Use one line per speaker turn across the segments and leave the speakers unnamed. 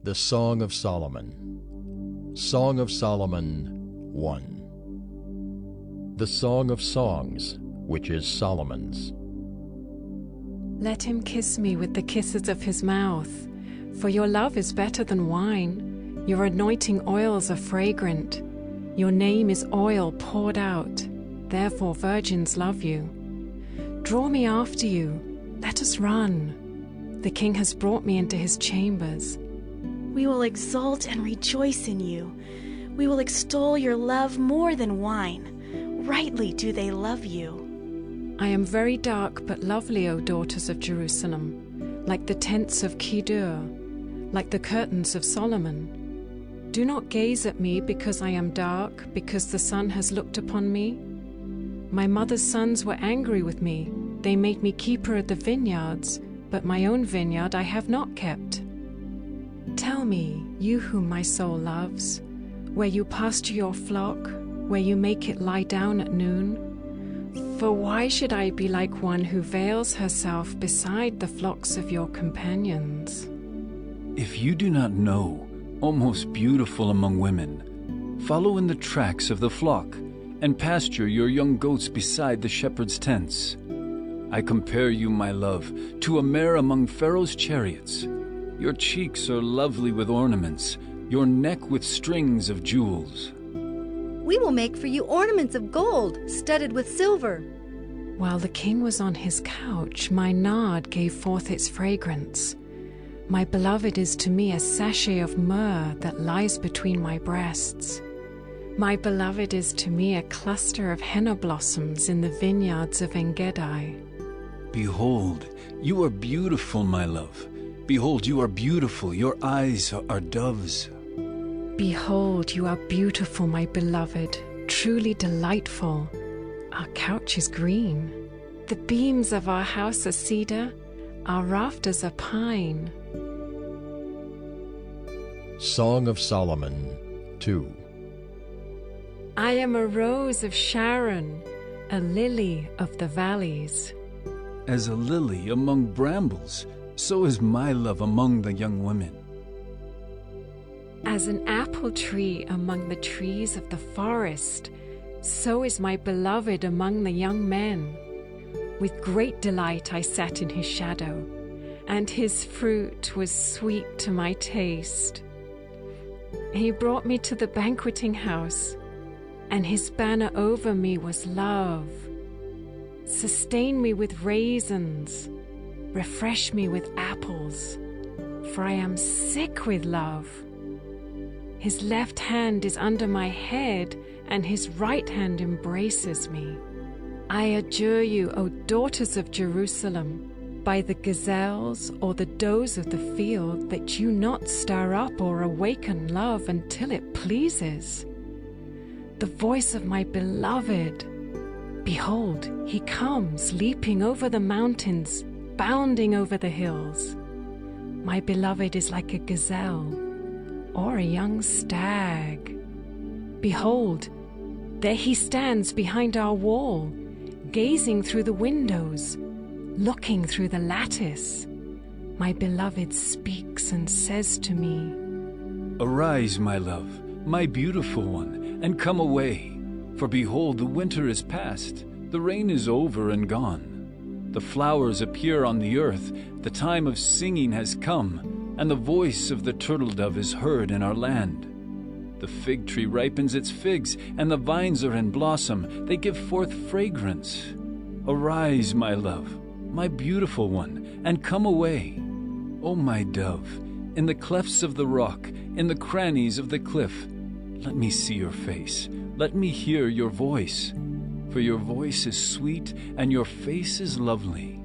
The Song of Solomon. Song of Solomon 1. The Song of Songs, which is Solomon's.
Let him kiss me with the kisses of his mouth, for your love is better than wine. Your anointing oils are fragrant. Your name is oil poured out, therefore virgins love you. Draw me after you, let us run. The king has brought me into his chambers.
We will exult and rejoice in you. We will extol your love more than wine. Rightly do they love you.
I am very dark but lovely, O daughters of Jerusalem, like the tents of Kedar, like the curtains of Solomon. Do not gaze at me because I am dark, because the sun has looked upon me. My mother's sons were angry with me. They made me keeper of the vineyards, but my own vineyard I have not kept. Tell me, you whom my soul loves, where you pasture your flock, where you make it lie down at noon. For why should I be like one who veils herself beside the flocks of your companions?
If you do not know, O most beautiful among women, follow in the tracks of the flock, and pasture your young goats beside the shepherd's tents. I compare you, my love, to a mare among Pharaoh's chariots. Your cheeks are lovely with ornaments, your neck with strings of jewels.
We will make for you ornaments of gold, studded with silver.
While the king was on his couch, my nard gave forth its fragrance. My beloved is to me a sachet of myrrh that lies between my breasts. My beloved is to me a cluster of henna blossoms in the vineyards of Engedi.
Behold, you are beautiful, my love. Behold, you are beautiful, your eyes are doves.
Behold, you are beautiful, my beloved, truly delightful. Our couch is green. The beams of our house are cedar, our rafters are pine.
Song of Solomon 2.
I am a rose of Sharon, a lily of the valleys.
As a lily among brambles, so is my love among the young women.
As an apple tree among the trees of the forest, so is my beloved among the young men. With great delight I sat in his shadow, and his fruit was sweet to my taste. He brought me to the banqueting house, and his banner over me was love. Sustain me with raisins, refresh me with apples, for I am sick with love. His left hand is under my head, and his right hand embraces me. I adjure you, O daughters of Jerusalem, by the gazelles or the does of the field, that you not stir up or awaken love until it pleases. The voice of my beloved, behold, he comes, leaping over the mountains, bounding over the hills. My beloved is like a gazelle or a young stag. Behold, there he stands behind our wall, gazing through the windows, looking through the lattice. My beloved speaks and says to me,
Arise, my love, my beautiful one, and come away. For behold, the winter is past, the rain is over and gone. The flowers appear on the earth, the time of singing has come, and the voice of the turtle dove is heard in our land. The fig tree ripens its figs, and the vines are in blossom, they give forth fragrance. Arise, my love, my beautiful one, and come away. O my dove, in the clefts of the rock, in the crannies of the cliff, let me see your face, let me hear your voice. For your voice is sweet, and your face is lovely.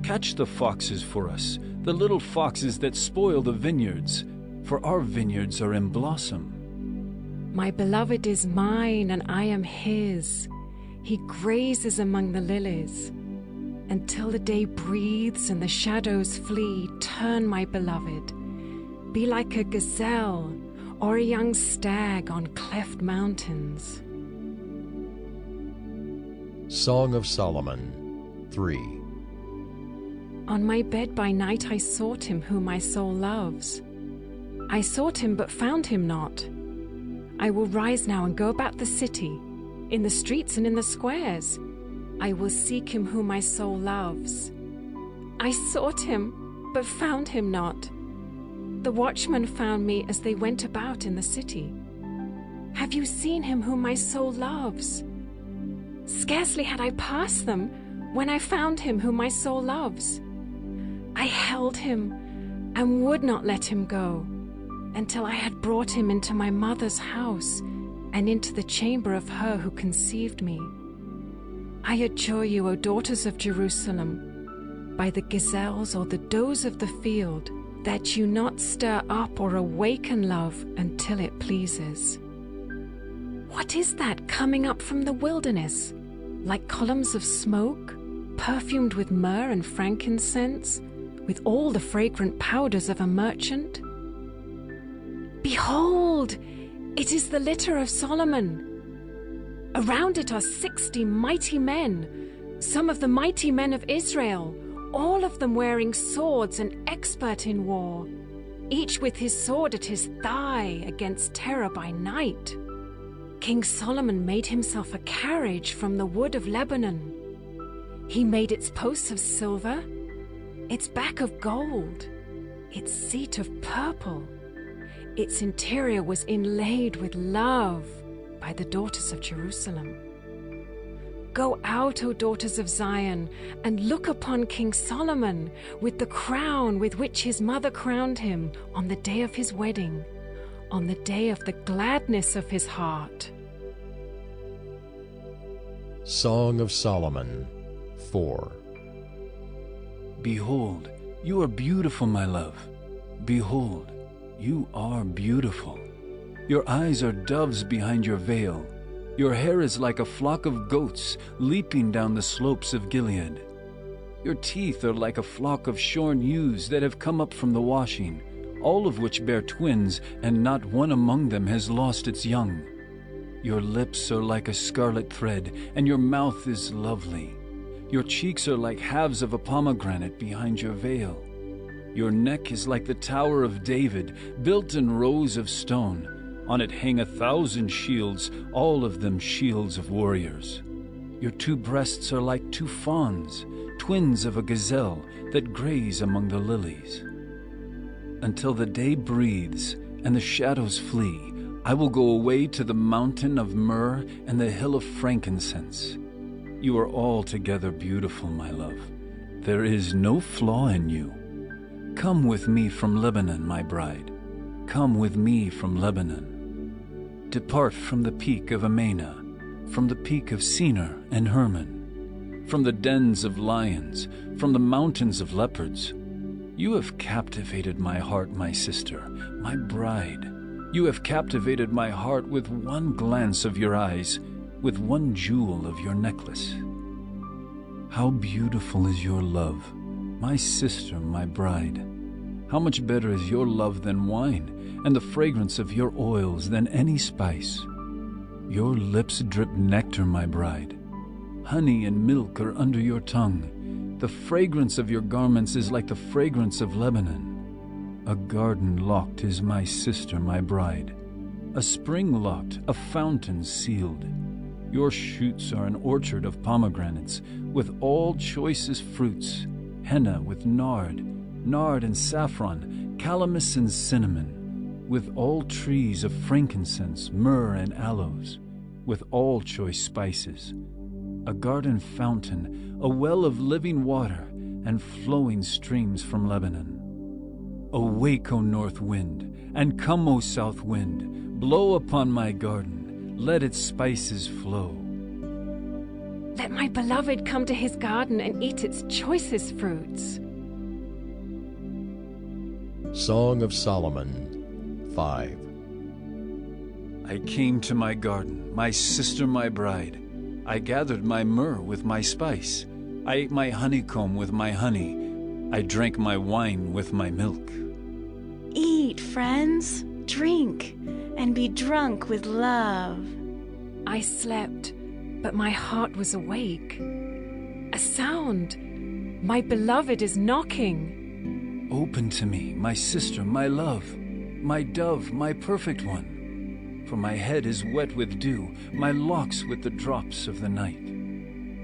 Catch the foxes for us, the little foxes that spoil the vineyards, for our vineyards are in blossom.
My beloved is mine, and I am his. He grazes among the lilies. Until the day breathes and the shadows flee, turn, my beloved. Be like a gazelle or a young stag on cleft mountains.
Song of Solomon 3.
On my bed by night I sought him whom my soul loves. I sought him but found him not. I will rise now and go about the city, in the streets and in the squares. I will seek him whom my soul loves. I sought him but found him not. The watchmen found me as they went about in the city. Have you seen him whom my soul loves? Scarcely had I passed them when I found him whom my soul loves. I held him and would not let him go until I had brought him into my mother's house and into the chamber of her who conceived me. I adjure you, O daughters of Jerusalem, by the gazelles or the does of the field, that you not stir up or awaken love until it pleases. What is that coming up from the wilderness, like columns of smoke, perfumed with myrrh and frankincense, with all the fragrant powders of a merchant? Behold, it is the litter of Solomon. Around it are 60 mighty men, some of the mighty men of Israel, all of them wearing swords and expert in war, each with his sword at his thigh against terror by night. King Solomon made himself a carriage from the wood of Lebanon. He made its posts of silver, its back of gold, its seat of purple. Its interior was inlaid with love by the daughters of Jerusalem. Go out, O daughters of Zion, and look upon King Solomon with the crown with which his mother crowned him on the day of his wedding, on the day of the gladness of his heart.
Song of Solomon 4.
Behold, you are beautiful, my love. Behold, you are beautiful. Your eyes are doves behind your veil. Your hair is like a flock of goats leaping down the slopes of Gilead. Your teeth are like a flock of shorn ewes that have come up from the washing, all of which bear twins, and not one among them has lost its young. Your lips are like a scarlet thread, and your mouth is lovely. Your cheeks are like halves of a pomegranate behind your veil. Your neck is like the Tower of David, built in rows of stone. On it hang 1,000 shields, all of them shields of warriors. Your two breasts are like two fawns, twins of a gazelle that graze among the lilies. Until the day breathes and the shadows flee, I will go away to the mountain of myrrh and the hill of frankincense. You are altogether beautiful, my love. There is no flaw in you. Come with me from Lebanon, my bride. Come with me from Lebanon. Depart from the peak of Amana, from the peak of Senir and Hermon, from the dens of lions, from the mountains of leopards. You have captivated my heart, my sister, my bride. You have captivated my heart with one glance of your eyes, with one jewel of your necklace. How beautiful is your love, my sister, my bride. How much better is your love than wine, and the fragrance of your oils than any spice. Your lips drip nectar, my bride. Honey and milk are under your tongue. The fragrance of your garments is like the fragrance of Lebanon. A garden locked is my sister, my bride. A spring locked, a fountain sealed. Your shoots are an orchard of pomegranates, with all choicest fruits, henna with nard and saffron, calamus and cinnamon, with all trees of frankincense, myrrh and aloes, with all choice spices. A garden fountain, a well of living water, and flowing streams from Lebanon. Awake, O north wind, and come, O south wind, blow upon my garden, let its spices flow.
Let my beloved come to his garden and eat its choicest fruits.
Song of Solomon 5.
I came to my garden, my sister, my bride. I gathered my myrrh with my spice. I ate my honeycomb with my honey. I drank my wine with my milk.
Eat, friends, drink, and be drunk with love.
I slept, but my heart was awake. A sound! My beloved is knocking.
Open to me, my sister, my love. my dove, my perfect one. For my head is wet with dew, my locks with the drops of the night.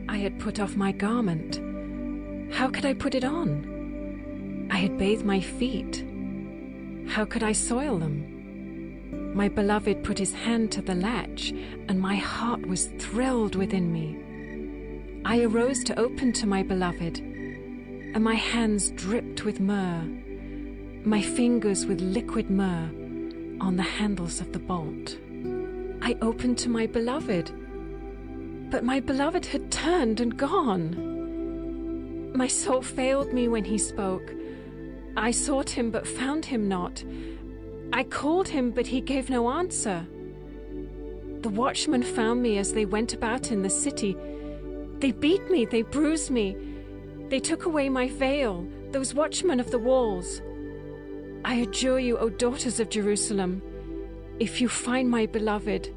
I had put off my garment. How could I put it on? I had bathed my feet. How could I soil them? My beloved put his hand to the latch, and my heart was thrilled within me. I arose to open to my beloved, and my hands dripped with myrrh, my fingers with liquid myrrh on the handles of the bolt. I opened to my beloved, but my beloved had turned and gone. My soul failed me when he spoke. I sought him but found him not. I called him, but he gave no answer. The watchmen found me as they went about in the city. They beat me, they bruised me. They took away my veil, those watchmen of the walls. I adjure you, O daughters of Jerusalem, if you find my beloved,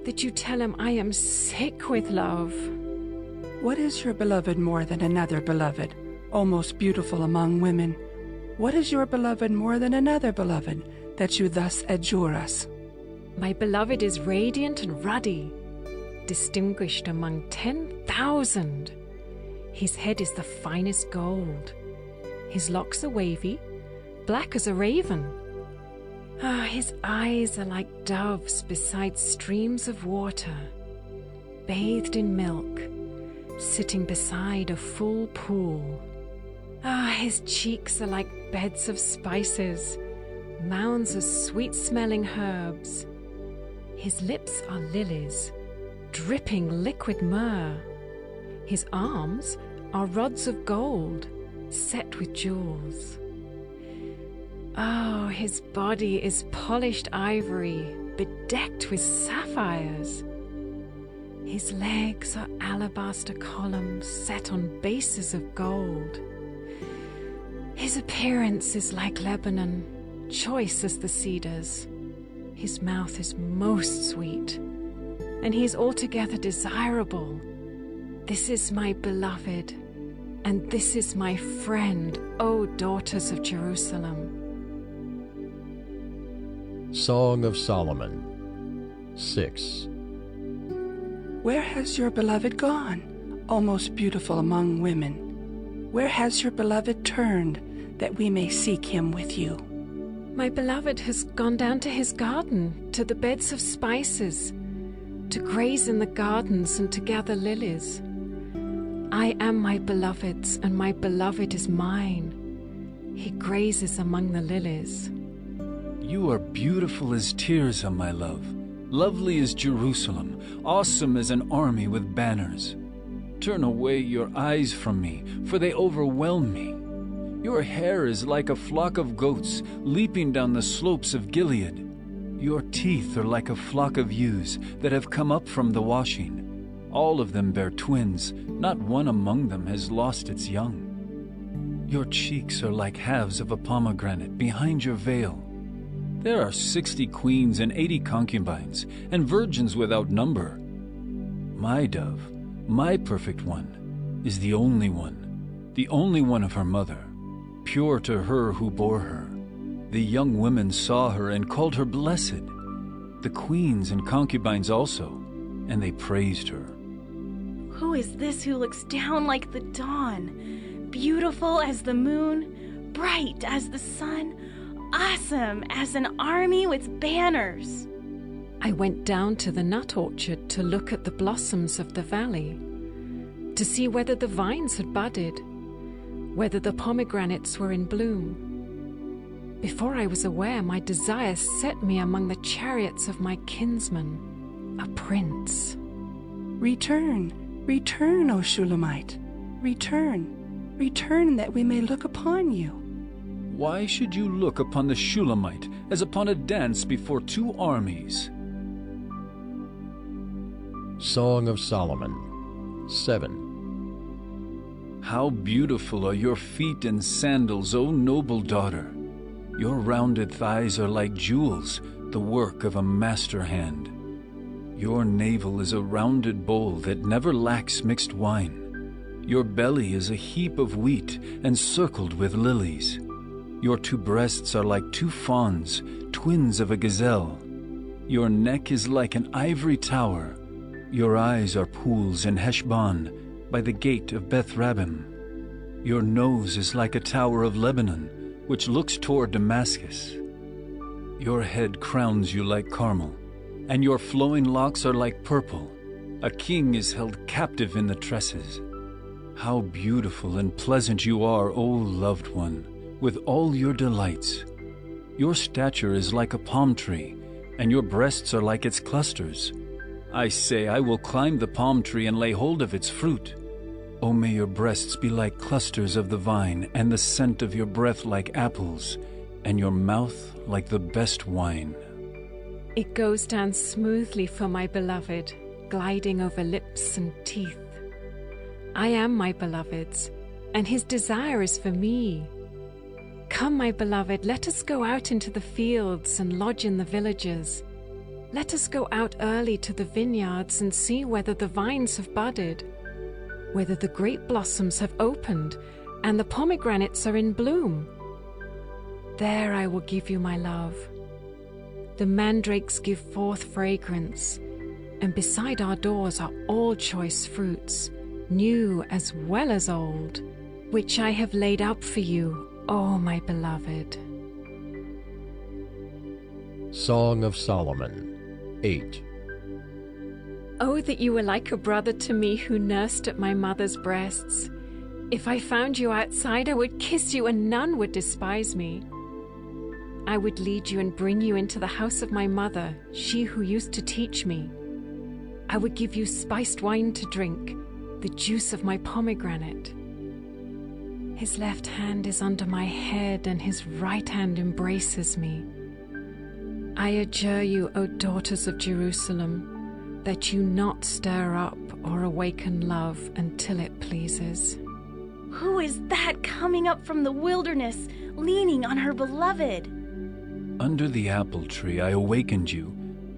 that you tell him I am sick with love.
What is your beloved more than another beloved, O most beautiful among women? What is your beloved more than another beloved, that you thus adjure us?
My beloved is radiant and ruddy, distinguished among 10,000. His head is the finest gold. His locks are wavy, black as a raven. His eyes are like doves beside streams of water, bathed in milk, sitting beside a full pool. His cheeks are like beds of spices, mounds of sweet-smelling herbs. His lips are lilies, dripping liquid myrrh. His arms are rods of gold, set with jewels. Oh, his body is polished ivory, bedecked with sapphires. His legs are alabaster columns set on bases of gold. His appearance is like Lebanon, choice as the cedars. His mouth is most sweet, and he is altogether desirable. This is my beloved, and this is my friend, O daughters of Jerusalem.
Song of Solomon 6.
Where has your beloved gone, O most beautiful among women? Where has your beloved turned, that we may seek him with you?
My beloved has gone down to his garden, to the beds of spices, to graze in the gardens and to gather lilies. I am my beloved's, and my beloved is mine. He grazes among the lilies.
You are beautiful as Tirzah, my love, lovely as Jerusalem, awesome as an army with banners. Turn away your eyes from me, for they overwhelm me. Your hair is like a flock of goats leaping down the slopes of Gilead. Your teeth are like a flock of ewes that have come up from the washing. All of them bear twins, not one among them has lost its young. Your cheeks are like halves of a pomegranate behind your veil. There are 60 queens and 80 concubines, and virgins without number. My dove, my perfect one, is the only one of her mother, pure to her who bore her. The young women saw her and called her blessed, the queens and concubines also, and they praised her.
Who is this who looks down like the dawn, beautiful as the moon, bright as the sun, awesome as an army with banners?
I went down to the nut orchard to look at the blossoms of the valley, to see whether the vines had budded, whether the pomegranates were in bloom. Before I was aware, my desire set me among the chariots of my kinsman, a prince.
Return, return, O Shulamite. Return, that we may look upon you.
Why should you look upon the Shulamite as upon a dance before two armies?
Song of Solomon 7.
How beautiful are your feet in sandals, O noble daughter! Your rounded thighs are like jewels, the work of a master hand. Your navel is a rounded bowl that never lacks mixed wine. Your belly is a heap of wheat, encircled with lilies. Your two breasts are like two fawns, twins of a gazelle. Your neck is like an ivory tower. Your eyes are pools in Heshbon, by the gate of Beth Rabbim. Your nose is like a tower of Lebanon, which looks toward Damascus. Your head crowns you like Carmel, and your flowing locks are like purple. A king is held captive in the tresses. How beautiful and pleasant you are, O loved one, with all your delights. Your stature is like a palm tree, and your breasts are like its clusters. I say, I will climb the palm tree and lay hold of its fruit. O may your breasts be like clusters of the vine, and the scent of your breath like apples, and your mouth like the best wine.
It goes down smoothly for my beloved, gliding over lips and teeth. I am my beloved's, and his desire is for me. Come, my beloved, let us go out into the fields and lodge in the villages. Let us go out early to the vineyards and see whether the vines have budded, whether the grape blossoms have opened and the pomegranates are in bloom. There I will give you my love. The mandrakes give forth fragrance, and beside our doors are all choice fruits, new as well as old, which I have laid out for you, O my beloved.
Song of Solomon 8.
Oh, that you were like a brother to me who nursed at my mother's breasts. If I found you outside, I would kiss you and none would despise me. I would lead you and bring you into the house of my mother, she who used to teach me. I would give you spiced wine to drink, the juice of my pomegranate. His left hand is under my head and his right hand embraces me. I adjure you, O daughters of Jerusalem, that you not stir up or awaken love until it pleases.
Who is that coming up from the wilderness, leaning on her beloved?
Under the apple tree I awakened you.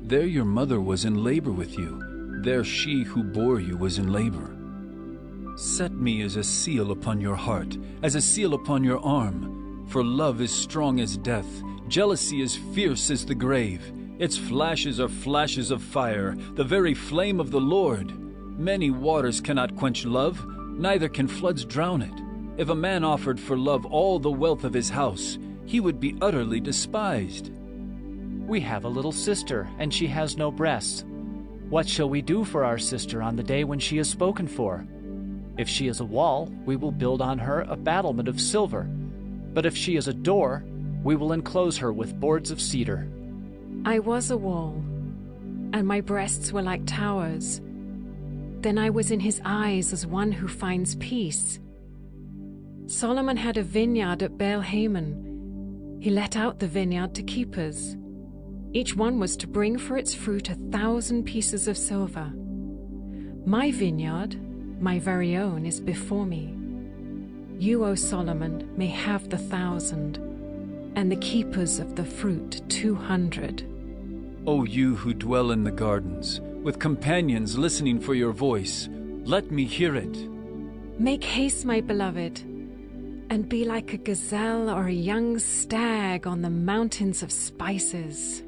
There your mother was in labor with you. There she who bore you was in labor. Set me as a seal upon your heart, as a seal upon your arm. For love is strong as death, jealousy is fierce as the grave. Its flashes are flashes of fire, the very flame of the Lord. Many waters cannot quench love, neither can floods drown it. If a man offered for love all the wealth of his house, he would be utterly despised.
We have a little sister, and she has no breasts. What shall we do for our sister on the day when she is spoken for? If she is a wall, we will build on her a battlement of silver. But if she is a door, we will enclose her with boards of cedar.
I was a wall, and my breasts were like towers. Then I was in his eyes as one who finds peace. Solomon had a vineyard at Baal Hamon. He let out the vineyard to keepers. Each one was to bring for its fruit 1,000 pieces of silver. My vineyard, my very own, is before me. You, O Solomon, may have the 1,000, and the keepers of the fruit 200.
O you who dwell in the gardens, with companions listening for your voice, let me hear it.
Make haste, my beloved, and be like a gazelle or a young stag on the mountains of spices.